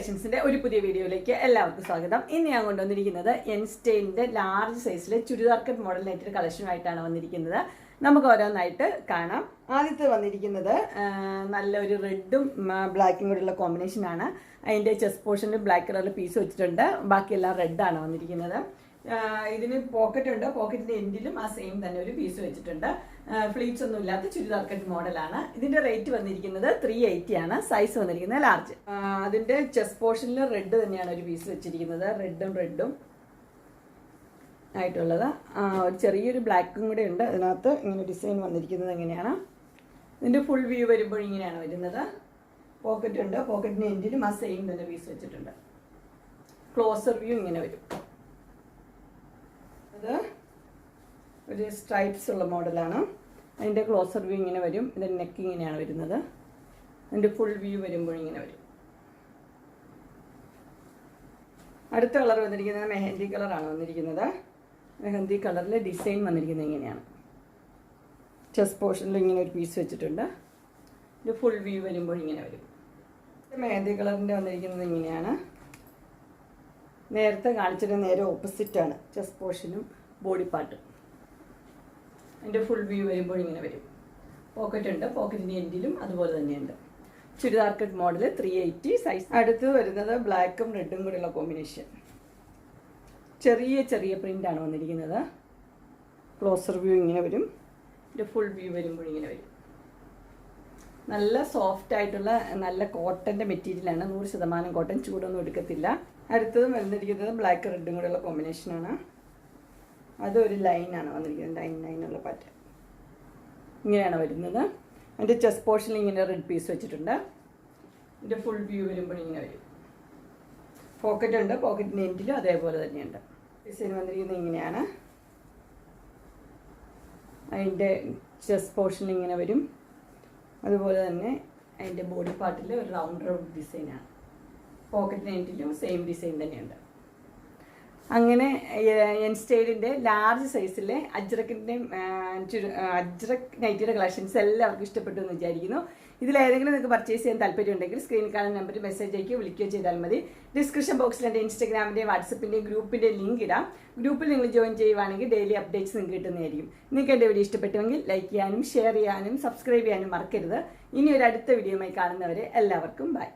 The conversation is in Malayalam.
കളക്ഷൻസിന്റെ ഒരു പുതിയ വീഡിയോയിലേക്ക് എല്ലാവർക്കും സ്വാഗതം. ഇന്ന് ഞാൻ കൊണ്ടുവന്നിരിക്കുന്നത് എൻസ്റ്റൈലിന്റെ ലാർജ് സൈസിലെ ചുരിദാർ കട്ട് മോഡൽ നെറ്റഡ് കളക്ഷനുമായിട്ടാണ് വന്നിരിക്കുന്നത്. നമുക്ക് ഓരോന്നായിട്ട് കാണാം. ആദ്യത്തെ വന്നിരിക്കുന്നത് നല്ലൊരു റെഡും ബ്ലാക്കും കൂടെയുള്ള കോമ്പിനേഷനാണ്. അതിൻ്റെ ചെസ്റ്റ് പോർഷനിൽ ബ്ലാക്ക് കളറിൽ പീസ് വെച്ചിട്ടുണ്ട്. ബാക്കിയെല്ലാം റെഡാണ് വന്നിരിക്കുന്നത്. ഇതിന് പോക്കറ്റ് ഉണ്ട്. പോക്കറ്റിന്റെ എൻഡിലും ആ സെയിം തന്നെ ഒരു പീസ് വെച്ചിട്ടുണ്ട്. ഫ്ലീറ്റ്സ് ഒന്നും ഇല്ലാത്ത ചുരിദാർ കട്ട് മോഡലാണ്. ഇതിന്റെ റേറ്റ് വന്നിരിക്കുന്നത് 380 ആണ്. സൈസ് വന്നിരിക്കുന്നത് ലാർജ്. അതിന്റെ ചെസ്റ്റ് പോർഷനിൽ റെഡ് തന്നെയാണ് ഒരു പീസ് വെച്ചിരിക്കുന്നത്. റെഡും ആയിട്ടുള്ളത്. ഒരു ചെറിയൊരു ബ്ലാക്കും കൂടെ ഉണ്ട്. അതിനകത്ത് ഇങ്ങനെ ഡിസൈൻ വന്നിരിക്കുന്നത് എങ്ങനെയാണ്. ഇതിന്റെ ഫുൾ വ്യൂ വരുമ്പോൾ ഇങ്ങനെയാണ് വരുന്നത്. പോക്കറ്റ് ഉണ്ട്. പോക്കറ്റിന്റെ എൻഡിലും ആ സെയിം തന്നെ പീസ് വെച്ചിട്ടുണ്ട്. ക്ലോസർ വ്യൂ ഇങ്ങനെ വരും. അത് ഒരു സ്ട്രൈപ്സ് ഉള്ള മോഡലാണ്. അതിൻ്റെ ക്ലോസർ വ്യൂ ഇങ്ങനെ വരും. ഇതിൻ്റെ നെക്ക് ഇങ്ങനെയാണ് വരുന്നത്. അതിൻ്റെ ഫുൾ വ്യൂ വരുമ്പോൾ ഇങ്ങനെ വരും. അടുത്ത കളർ വന്നിരിക്കുന്നത് മെഹന്തി കളറാണ് വന്നിരിക്കുന്നത്. മെഹന്തി കളറിൽ ഡിസൈൻ വന്നിരിക്കുന്നത് ഇങ്ങനെയാണ്. ചെസ്റ്റ് പോർഷനിൽ ഇങ്ങനെ ഒരു പീസ് വെച്ചിട്ടുണ്ട്. ഇതിൻ്റെ ഫുൾ വ്യൂ വരുമ്പോൾ ഇങ്ങനെ വരും. മെഹന്തി കളറിൻ്റെ വന്നിരിക്കുന്നത് ഇങ്ങനെയാണ്. നേരത്തെ കാണിച്ചിട്ട് നേരെ ഓപ്പോസിറ്റാണ് ചെസ്റ്റ് പോർഷനും ബോഡി പാർട്ടും. അതിൻ്റെ ഫുൾ വ്യൂ വരുമ്പോൾ ഇങ്ങനെ വരും. പോക്കറ്റ് ഉണ്ട്. പോക്കറ്റിൻ്റെ എൻഡിലും അതുപോലെ തന്നെയുണ്ട്. Churidar cut model 380 size. അടുത്ത് വരുന്നത് ബ്ലാക്കും റെഡും കൂടെയുള്ള കോമ്പിനേഷൻ. ചെറിയ പ്രിൻ്റാണ് വന്നിരിക്കുന്നത്. ക്ലോസർ വ്യൂ ഇങ്ങനെ വരും. ഇതിൻ്റെ ഫുൾ വ്യൂ വരുമ്പോൾ ഇങ്ങനെ വരും. നല്ല സോഫ്റ്റ് ആയിട്ടുള്ള നല്ല കോട്ടൻ്റെ മെറ്റീരിയലാണ്. 100% കോട്ടൺ. ചൂടൊന്നും എടുക്കത്തില്ല. അടുത്തത് വന്നിരിക്കുന്നത് ബ്ലാക്ക് റെഡും കൂടെയുള്ള കോമ്പിനേഷനാണ്. അതൊരു ലൈനാണ് വന്നിരിക്കുന്നത്. ലൈനുള്ള പാറ്റേൺ ഇങ്ങനെയാണ് വരുന്നത്. അതിൻ്റെ ചെസ്റ്റ് പോർഷനിൽ ഇങ്ങനെ റെഡ് പീസ് വെച്ചിട്ടുണ്ട്. ഇതിൻ്റെ ഫുൾ വ്യൂ വരുമ്പോൾ ഇങ്ങനെ വരും. പോക്കറ്റ് ഉണ്ട്. പോക്കറ്റിൻ്റെ എൻഡിലും അതേപോലെ തന്നെയുണ്ട്. ഡിസൈൻ വന്നിരിക്കുന്നത് ഇങ്ങനെയാണ്. അതിൻ്റെ ചെസ്റ്റ് പോർഷനിൽ ഇങ്ങനെ വരും. അതുപോലെ തന്നെ അതിൻ്റെ ബോഡി പാർട്ടിൽ ഒരു റൗണ്ട് ഡിസൈനാണ്. പോക്കറ്റിന് എൻഡിലും സെയിം ഡിസൈൻ തന്നെയുണ്ട്. അങ്ങനെ എൻസ്റ്റൈലിൻ്റെ ലാർജ് സൈസിലെ അജ്രക് നൈറ്റിയുടെ കളക്ഷൻസ് എല്ലാവർക്കും ഇഷ്ടപ്പെട്ടു എന്ന് വിചാരിക്കുന്നു. ഇതിലേതെങ്കിലും നിങ്ങൾക്ക് പർച്ചേസ് ചെയ്യാൻ താല്പര്യമുണ്ടെങ്കിൽ സ്ക്രീനിൽ കാണുന്ന നമ്പറിൽ മെസ്സേജ് അയക്കുകയോ വിളിക്കുകയോ ചെയ്താൽ മതി. ഡിസ്ക്രിപ്ഷൻ ബോക്സിൽ എൻ്റെ ഇൻസ്റ്റാഗ്രാമിൻ്റെയും വാട്സപ്പിൻ്റെയും ഗ്രൂപ്പിൻ്റെ ലിങ്ക് ഇടാം. ഗ്രൂപ്പിൽ നിങ്ങൾ ജോയിൻ ചെയ്യുവാണെങ്കിൽ ഡെയിലി അപ്ഡേറ്റ്സ് നിങ്ങൾക്ക് കിട്ടുന്നതായിരിക്കും. നിങ്ങൾക്ക് എൻ്റെ വീഡിയോ ഇഷ്ടപ്പെട്ടുവെങ്കിൽ ലൈക്ക് ചെയ്യാനും ഷെയർ ചെയ്യാനും സബ്സ്ക്രൈബ് ചെയ്യാനും മറക്കരുത്. ഇനി ഒരു അടുത്ത വീഡിയോയുമായി കാണുന്നവരെ എല്ലാവർക്കും ബൈ.